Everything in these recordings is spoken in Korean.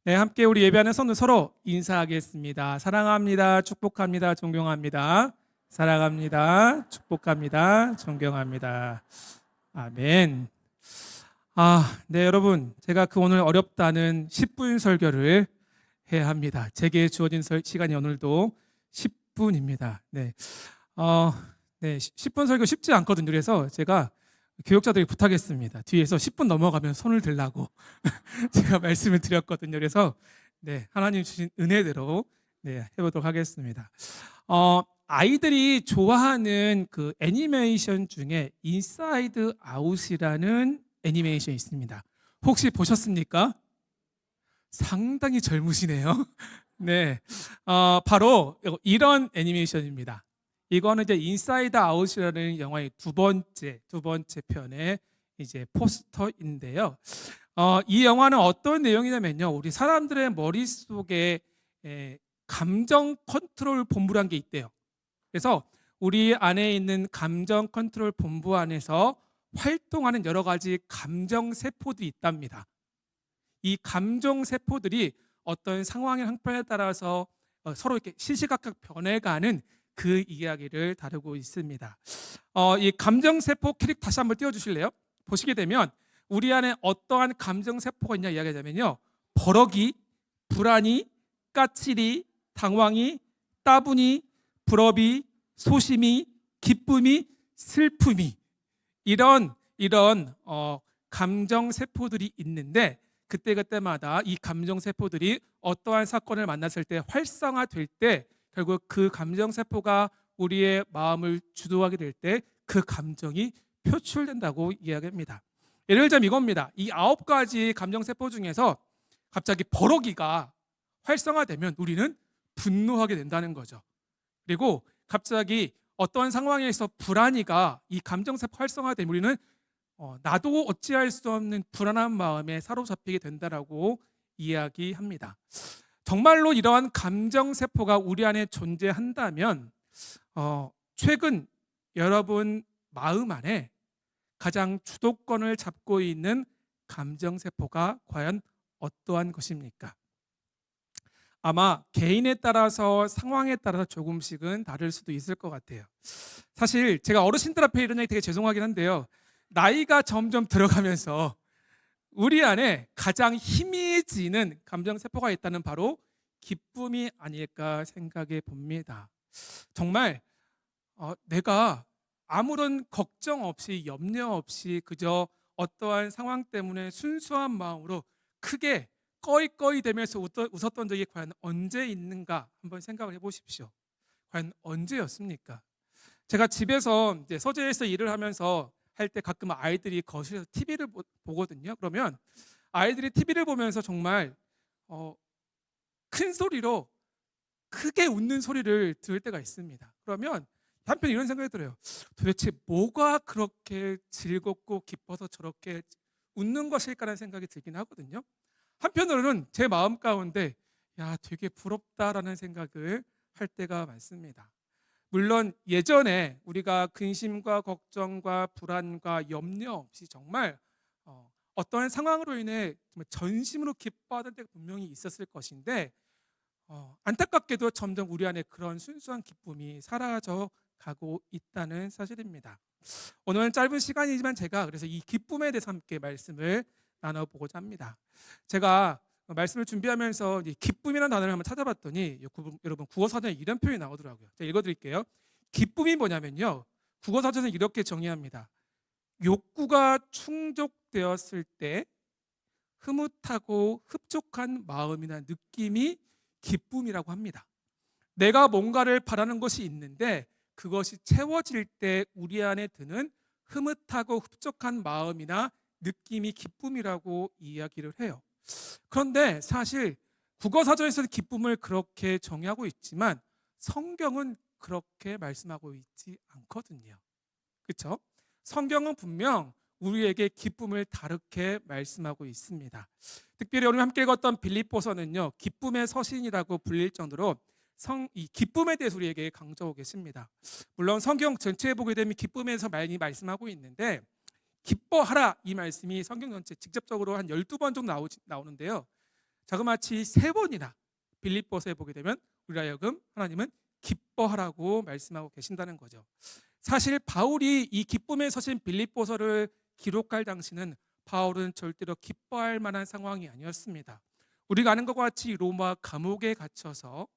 네, 함께 우리 예배하는 성도 서로 인사하겠습니다. 사랑합니다. 축복합니다. 존경합니다. 사랑합니다. 축복합니다. 존경합니다. 아멘. 네, 여러분. 제가 오늘 어렵다는 10분 설교를 해야 합니다. 제게 주어진 시간이 오늘도 10분입니다. 네. 네, 10분 설교 쉽지 않거든요. 그래서 제가 교육자들이 부탁했습니다. 뒤에서 10분 넘어가면 손을 들라고 제가 말씀을 드렸거든요. 그래서 네, 하나님 주신 은혜대로 네, 해보도록 하겠습니다. 아이들이 좋아하는 그 애니메이션 중에 인사이드 아웃이라는 애니메이션이 있습니다. 혹시 보셨습니까? 상당히 젊으시네요. 네, 바로 이런 애니메이션입니다. 이거는 이제 인사이드 아웃이라는 영화의 두 번째 편의 이제 포스터인데요. 이 영화는 어떤 내용이냐면요, 우리 사람들의 머릿속에 감정 컨트롤 본부란 게 있대요. 그래서 우리 안에 있는 감정 컨트롤 본부 안에서 활동하는 여러 가지 감정 세포들이 있답니다. 이 감정 세포들이 어떤 상황의 형편에 따라서 서로 이렇게 시시각각 변해가는 그 이야기를 다루고 있습니다. 이 감정세포 캐릭터 다시 한번 띄워주실래요? 보시게 되면 우리 안에 어떠한 감정세포가 있냐 이야기하자면요, 버럭이, 불안이, 까칠이, 당황이, 따분이, 불업이, 소심이, 기쁨이, 슬픔이, 이런 감정세포들이 있는데, 그때마다 이 감정세포들이 어떠한 사건을 만났을 때 활성화될 때 결국 그 감정세포가 우리의 마음을 주도하게 될 때 그 감정이 표출된다고 이야기합니다. 예를 들자면 이겁니다. 이 9가지 감정세포 중에서 갑자기 버럭이가 활성화되면 우리는 분노하게 된다는 거죠. 그리고 갑자기 어떤 상황에서 불안이가 이 감정세포 활성화되면 우리는 나도 어찌할 수 없는 불안한 마음에 사로잡히게 된다라고 이야기합니다. 정말로 이러한 감정세포가 우리 안에 존재한다면 최근 여러분 마음 안에 가장 주도권을 잡고 있는 감정세포가 과연 어떠한 것입니까? 아마 개인에 따라서 상황에 따라서 조금씩은 다를 수도 있을 것 같아요. 사실 제가 어르신들 앞에 이런 얘기 되게 죄송하긴 한데요, 나이가 점점 들어가면서 우리 안에 가장 희미해지는 감정세포가 있다는 바로 기쁨이 아닐까 생각해 봅니다. 정말 내가 아무런 걱정 없이 염려 없이 그저 어떠한 상황 때문에 순수한 마음으로 크게 꺼이꺼이 되면서 웃었던 적이 과연 언제 있는가 한번 생각을 해보십시오. 과연 언제였습니까? 제가 집에서 이제 서재에서 일을 하면서 할 때 가끔 아이들이 거실에서 TV를 보거든요. 그러면 아이들이 TV를 보면서 정말 큰 소리로 크게 웃는 소리를 들을 때가 있습니다. 그러면 한편 이런 생각이 들어요. 도대체 뭐가 그렇게 즐겁고 기뻐서 저렇게 웃는 것일까라는 생각이 들긴 하거든요. 한편으로는 제 마음 가운데 되게 부럽다라는 생각을 할 때가 많습니다. 물론 예전에 우리가 근심과 걱정과 불안과 염려 없이 정말 어떤 상황으로 인해 전심으로 기뻐하던 때가 분명히 있었을 것인데, 안타깝게도 점점 우리 안에 그런 순수한 기쁨이 사라져 가고 있다는 사실입니다. 오늘은 짧은 시간이지만 제가 그래서 이 기쁨에 대해서 함께 말씀을 나눠보고자 합니다. 제가 말씀을 준비하면서 기쁨이라는 단어를 한번 찾아봤더니 여러분 국어사전에 이런 표현이 나오더라고요. 제가 읽어드릴게요. 기쁨이 뭐냐면요, 국어사전은 이렇게 정의합니다. 욕구가 충족되었을 때 흐뭇하고 흡족한 마음이나 느낌이 기쁨이라고 합니다. 내가 뭔가를 바라는 것이 있는데 그것이 채워질 때 우리 안에 드는 흐뭇하고 흡족한 마음이나 느낌이 기쁨이라고 이야기를 해요. 그런데 사실 국어사전에서는 기쁨을 그렇게 정의하고 있지만 성경은 그렇게 말씀하고 있지 않거든요. 그렇죠? 성경은 분명 우리에게 기쁨을 다르게 말씀하고 있습니다. 특별히 오늘 함께 읽었던 빌립보서는요, 기쁨의 서신이라고 불릴 정도로 이 기쁨에 대해서 우리에게 강조하고 계십니다. 물론 성경 전체에 보게 되면 기쁨에서 많이 말씀하고 있는데, 기뻐하라 이 말씀이 성경 전체 직접적으로 한 12번 정도 나오는데요. 자그마치 3번이나 빌립보서에 보게 되면 우리로 하여금 하나님은 기뻐하라고 말씀하고 계신다는 거죠. 사실 바울이 이 기쁨의 서신 빌립보서를 기록할 당시는 바울은 절대로 기뻐할 만한 상황이 아니었습니다. 우리가 아는 것과 같이 로마 감옥에 갇혀서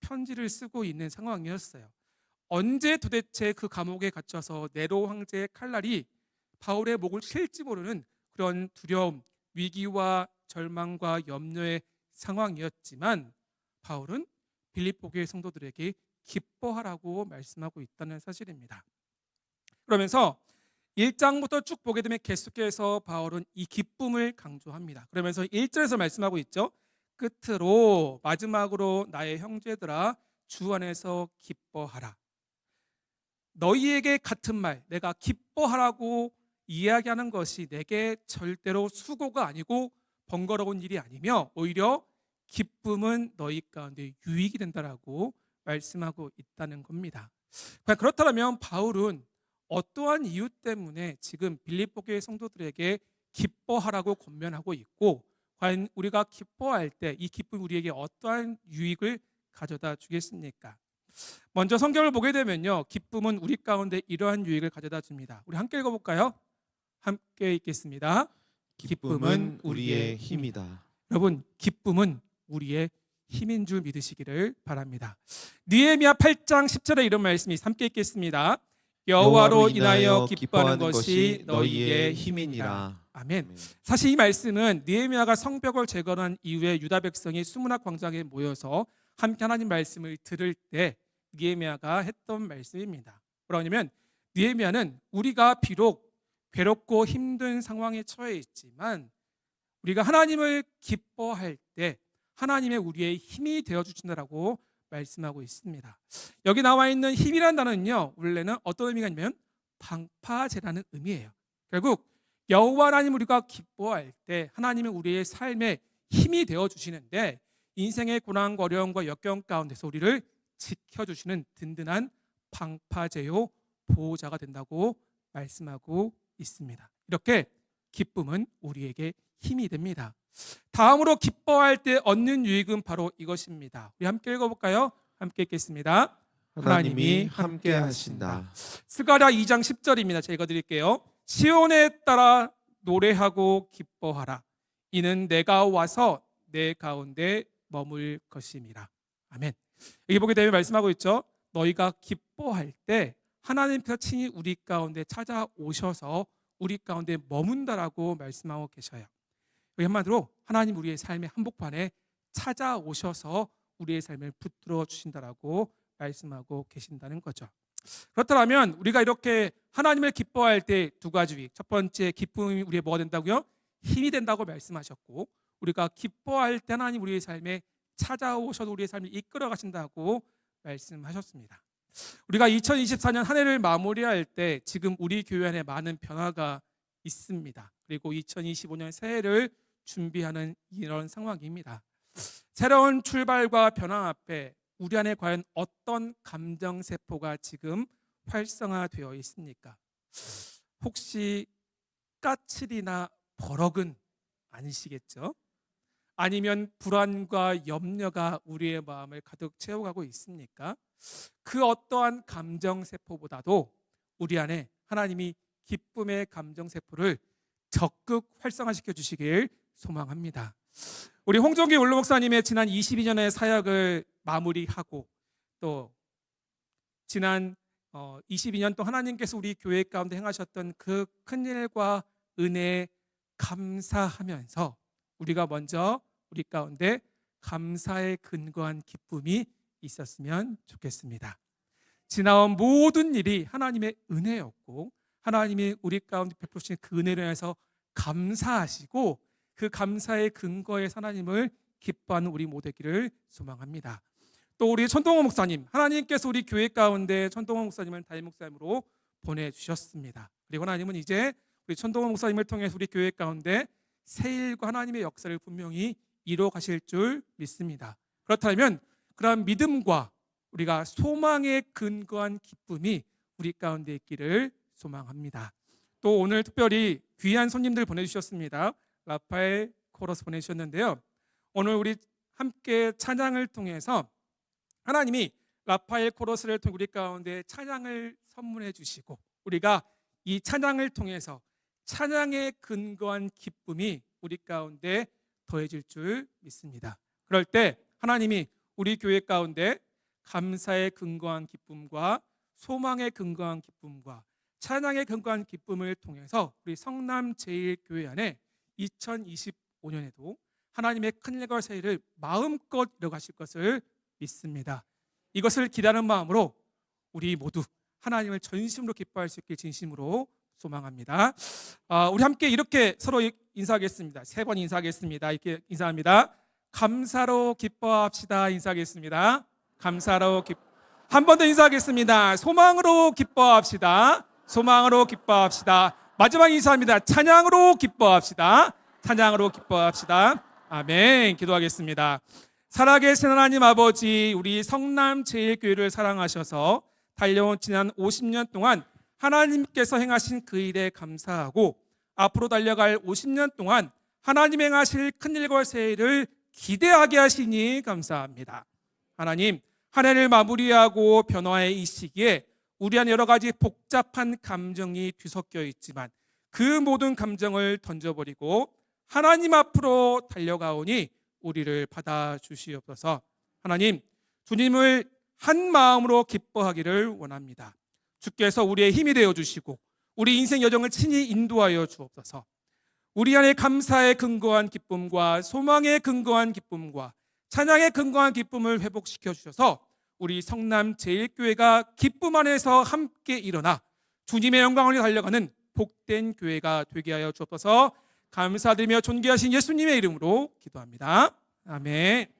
편지를 쓰고 있는 상황이었어요. 언제 도대체 그 감옥에 갇혀서 네로 황제의 칼날이 바울의 목을 칠지 모르는 그런 두려움, 위기와 절망과 염려의 상황이었지만 바울은 빌립보 교회 성도들에게 기뻐하라고 말씀하고 있다는 사실입니다. 그러면서 1장부터 쭉 보게 되면 계속해서 바울은 이 기쁨을 강조합니다. 그러면서 1절에서 말씀하고 있죠. 끝으로 마지막으로 나의 형제들아 주 안에서 기뻐하라. 너희에게 같은 말, 내가 기뻐하라고 이야기하는 것이 내게 절대로 수고가 아니고 번거로운 일이 아니며 오히려 기쁨은 너희 가운데 유익이 된다라고 말씀하고 있다는 겁니다. 그렇다면 바울은 어떠한 이유 때문에 지금 빌립보 교회 성도들에게 기뻐하라고 권면하고 있고, 과연 우리가 기뻐할 때 이 기쁨이 우리에게 어떠한 유익을 가져다 주겠습니까? 먼저 성경을 보게 되면요, 기쁨은 우리 가운데 이러한 유익을 가져다 줍니다. 우리 함께 읽어볼까요? 함께 읽겠습니다. 기쁨은 우리의 힘이다. 여러분, 기쁨은 우리의 힘인 줄 믿으시기를 바랍니다. 느헤미야 8장 10절에 이런 말씀이 함께 읽겠습니다. 여호와로 인하여 기뻐하는 것이 너희의 힘이니라. 아멘. 사실 이 말씀은 느헤미야가 성벽을 재건한 이후에 유다 백성이 수문학 광장에 모여서 함께 하나님 말씀을 들을 때 느헤미야가 했던 말씀입니다. 뭐라냐면 느헤미야는 우리가 비록 괴롭고 힘든 상황에 처해 있지만 우리가 하나님을 기뻐할 때 하나님의 우리의 힘이 되어 주신다라고 말씀하고 있습니다. 여기 나와 있는 힘이라는 단어는요, 원래는 어떤 의미가 있냐면 방파제라는 의미예요. 결국 여호와 하나님 우리가 기뻐할 때 하나님은 우리의 삶에 힘이 되어 주시는데 인생의 고난과 어려움과 역경 가운데서 우리를 지켜주시는 든든한 방파제요 보호자가 된다고 말씀하고 있습니다. 이렇게 기쁨은 우리에게 힘이 됩니다. 다음으로 기뻐할 때 얻는 유익은 바로 이것입니다. 우리 함께 읽어볼까요? 함께 읽겠습니다. 하나님이 함께 하신다. 스가랴 2장 10절입니다. 제가 읽어드릴게요. 시온에 따라 노래하고 기뻐하라. 이는 내가 와서 내 가운데 머물 것임이라. 아멘. 여기 보게 되면 말씀하고 있죠. 너희가 기뻐할 때 하나님께서 친히 우리 가운데 찾아오셔서 우리 가운데 머문다라고 말씀하고 계셔요. 한마디로 하나님 우리의 삶의 한복판에 찾아오셔서 우리의 삶을 붙들어 주신다라고 말씀하고 계신다는 거죠. 그렇다면 우리가 이렇게 하나님을 기뻐할 때 두 가지 유익. 첫 번째, 기쁨이 우리의 뭐가 된다고요? 힘이 된다고 말씀하셨고, 우리가 기뻐할 때 하나님 우리의 삶에 찾아오셔서 우리의 삶을 이끌어 가신다고 말씀하셨습니다. 우리가 2024년 한 해를 마무리할 때 지금 우리 교회 안에 많은 변화가 있습니다. 그리고 2025년 새해를 준비하는 이런 상황입니다. 새로운 출발과 변화 앞에 우리 안에 과연 어떤 감정세포가 지금 활성화되어 있습니까? 혹시 까칠이나 버럭은 아니시겠죠? 아니면 불안과 염려가 우리의 마음을 가득 채워가고 있습니까? 그 어떠한 감정세포보다도 우리 안에 하나님이 기쁨의 감정세포를 적극 활성화시켜 주시길 소망합니다. 우리 홍종기 원로 목사님의 지난 22년의 사역을 마무리하고 또 지난 22년 동안 하나님께서 우리 교회 가운데 행하셨던 그 큰일과 은혜에 감사하면서 우리가 먼저 우리 가운데 감사에 근거한 기쁨이 있었으면 좋겠습니다. 지나온 모든 일이 하나님의 은혜였고 하나님이 우리 가운데 베푸신 그 은혜로 인해서 감사하시고 그 감사의 근거에 하나님을 기뻐하는 우리 모두기를 소망합니다. 또 우리 천동호 목사님, 하나님께서 우리 교회 가운데 천동호 목사님을 담임 목사님으로 보내주셨습니다. 그리고 하나님은 이제 우리 천동호 목사님을 통해서 우리 교회 가운데 새 일과 하나님의 역사를 분명히 이루어 가실 줄 믿습니다. 그렇다면 그런 믿음과 우리가 소망에 근거한 기쁨이 우리 가운데 있기를 소망합니다. 또 오늘 특별히 귀한 손님들 보내주셨습니다. 라파엘 코러스 보내주셨는데요. 오늘 우리 함께 찬양을 통해서 하나님이 라파엘 코러스를 통해 우리 가운데 찬양을 선물해 주시고 우리가 이 찬양을 통해서 찬양에 근거한 기쁨이 우리 가운데 더해질 줄 믿습니다. 그럴 때 하나님이 우리 교회 가운데 감사에 근거한 기쁨과 소망에 근거한 기쁨과 찬양에 근거한 기쁨을 통해서 우리 성남 제1교회 안에 2025년에도 하나님의 큰 일과 세일을 마음껏 이뤄가실 것을 믿습니다. 이것을 기대하는 마음으로 우리 모두 하나님을 전심으로 기뻐할 수 있길 진심으로 소망합니다. 우리 함께 이렇게 서로 인사하겠습니다. 3번 인사하겠습니다. 이렇게 인사합니다. 감사로 기뻐합시다. 인사하겠습니다. 감사로 한 번 더 인사하겠습니다. 소망으로 기뻐합시다. 소망으로 기뻐합시다. 마지막 인사합니다. 찬양으로 기뻐합시다. 찬양으로 기뻐합시다. 아멘. 기도하겠습니다. 살아계신 하나님 아버지, 우리 성남 제1교회를 사랑하셔서 달려온 지난 50년 동안 하나님께서 행하신 그 일에 감사하고 앞으로 달려갈 50년 동안 하나님 행하실 큰일과 새일을 기대하게 하시니 감사합니다. 하나님, 한 해를 마무리하고 변화의 이 시기에 우리 안에 여러 가지 복잡한 감정이 뒤섞여 있지만 그 모든 감정을 던져버리고 하나님 앞으로 달려가오니 우리를 받아주시옵소서. 하나님, 주님을 한 마음으로 기뻐하기를 원합니다. 주께서 우리의 힘이 되어주시고 우리 인생 여정을 친히 인도하여 주옵소서. 우리 안에 감사에 근거한 기쁨과 소망에 근거한 기쁨과 찬양에 근거한 기쁨을 회복시켜 주셔서 우리 성남 제1교회가 기쁨 안에서 함께 일어나 주님의 영광을 위해 달려가는 복된 교회가 되게 하여 주옵소서. 감사드리며 존귀하신 예수님의 이름으로 기도합니다. 아멘.